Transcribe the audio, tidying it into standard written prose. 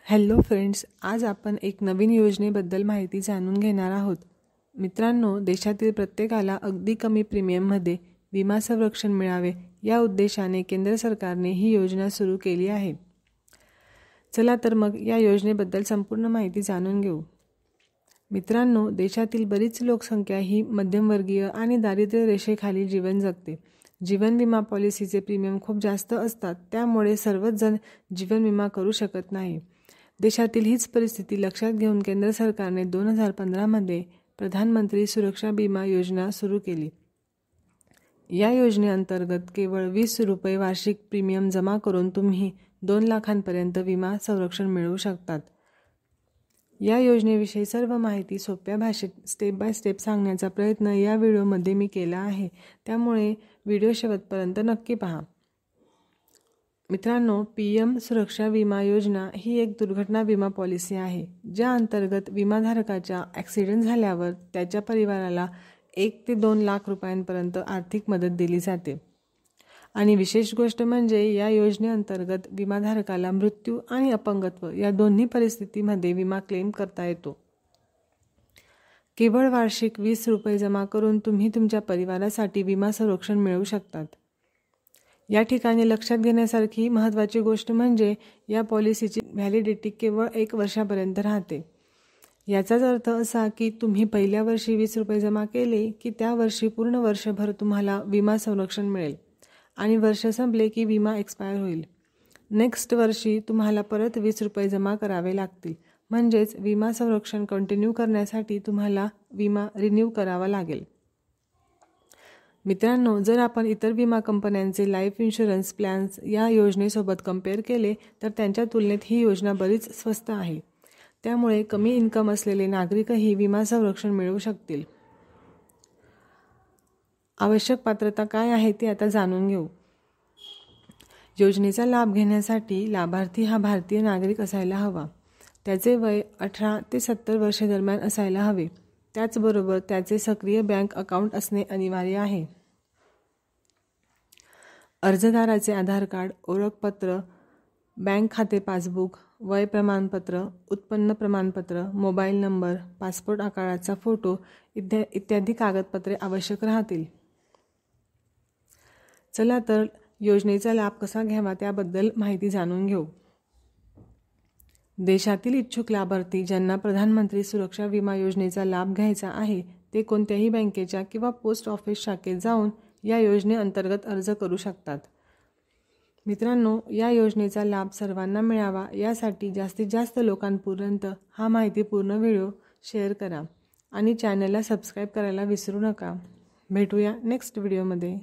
Hello friends, आज आपण एक नवीन योजनेबद्दल माहिती जाणून घेणार आहोत। मित्रांनो, देशातील प्रत्येकाला अगदी कमी प्रीमियममध्ये विमा संरक्षण मिळावे या उद्देशाने केंद्र सरकारने ही योजना सुरू केली आहे। चला तर मग या योजनेबद्दल संपूर्ण माहिती जाणून घेऊ। मित्रांनो, देशातील बरीच लोकसंख्या ही मध्यमवर्गीय आणि दारिद्र्य रेषेखाली जीवन जगते। जीवन विमा पॉलिसीचे प्रीमियम खूप जास्त असतात, त्यामुळे सर्वच जण जीवन विमा करू शकत नाही। देशातील हीच परिस्थिती लक्षात घेऊन केंद्र सरकारने 2015 मध्ये प्रधानमंत्री सुरक्षा विमा योजना सुरू केली। या योजनेअंतर्गत केवळ 20 रुपये वार्षिक प्रीमियम जमा करून तुम्ही 2 लाखांपर्यंत विमा संरक्षण मिळवू शकतात। या योजनेविषयी सर्व माहिती सोप्या भाषेत स्टेप बाय स्टेप सांगण्याचा प्रयत्न या व्हिडिओमध्ये मी केला आहे, त्यामुळे व्हिडिओ शेवटपर्यंत नक्की पहा। मित्रांनो, पीएम सुरक्षा विमा योजना ही एक दुर्घटना विमा पॉलिसी आहे, ज्या अंतर्गत विमाधारकाचा ॲक्सिडेंट झाल्यावर त्याच्या परिवाराला 1 ते 2 लाख रुपयांपर्यंत आर्थिक मदत दिली जाते। आणि विशेष गोष्ट म्हणजे या योजनेअंतर्गत विमाधारकाला मृत्यू आणि अपंगत्व या दोन्ही परिस्थितीमध्ये विमा क्लेम करता येतो। केवळ वार्षिक 20 रुपये जमा करून तुम्ही तुमच्या परिवारासाठी विमा संरक्षण मिळवू शकतात। या ठिकाणी लक्षात घेण्यासारखी महत्त्वाची गोष्ट म्हणजे या पॉलिसीची व्हॅलिडिटी केवळ 1 वर्षापर्यंत राहते। याचाच अर्थ असा की तुम्ही पहिल्या वर्षी 20 रुपये जमा केले की त्या वर्षी पूर्ण वर्षभर तुम्हाला विमा संरक्षण मिळेल आणि वर्ष संपले की विमा एक्सपायर होईल। नेक्स्ट वर्षी तुम्हाला परत 20 रुपये जमा करावे लागतील, म्हणजेच विमा संरक्षण कंटिन्यू करण्यासाठी तुम्हाला विमा रिन्यू करावा लागेल। मित्रांनो, जर आपण इतर विमा कंपन्यांचे लाईफ इन्शुरन्स प्लॅन्स या योजनेसोबत कंपेअर केले तर त्यांच्या तुलनेत ही योजना बरीच स्वस्त आहे, त्यामुळे कमी इन्कम असलेले नागरिकही विमा संरक्षण मिळवू शकतील। आवश्यक पात्रता काय आहे ते आता जाणून घेऊ। योजनेचा लाभ घेण्यासाठी लाभार्थी हा भारतीय नागरिक असायला हवा। त्याचे वय 18 ते 70 वर्षे दरम्यान असायला हवे। त्याचबरोबर त्याचे सक्रिय बँक अकाउंट असणे अनिवार्य आहे। अर्जदाराचे आधार कार्ड, ओळखपत्र, बँक खाते पासबुक, वय प्रमाणपत्र, उत्पन्न प्रमाणपत्र, मोबाईल नंबर, पासपोर्ट आकाराचा फोटो इत्यादी कागदपत्रे आवश्यक राहतील। चला तर योजनेचा लाभ कसा घ्यावा त्याबद्दल माहिती जाणून घेऊ। देशातील इच्छुक लाभार्थी ज्यांना प्रधानमंत्री सुरक्षा विमा योजनेचा लाभ घ्यायचा आहे ते कोणत्याही बँकेच्या किंवा पोस्ट ऑफिस शाखेत जाऊन या योजनेअंतर्गत अर्ज करू शकतात। मित्रांनो, या योजनेचा लाभ सर्वांना मिळावा यासाठी जास्तीत जास्त लोकांपर्यंत हा माहितीपूर्ण व्हिडिओ शेअर करा आणि चॅनलला सबस्क्राईब करायला विसरू नका। भेटूया नेक्स्ट व्हिडिओमध्ये।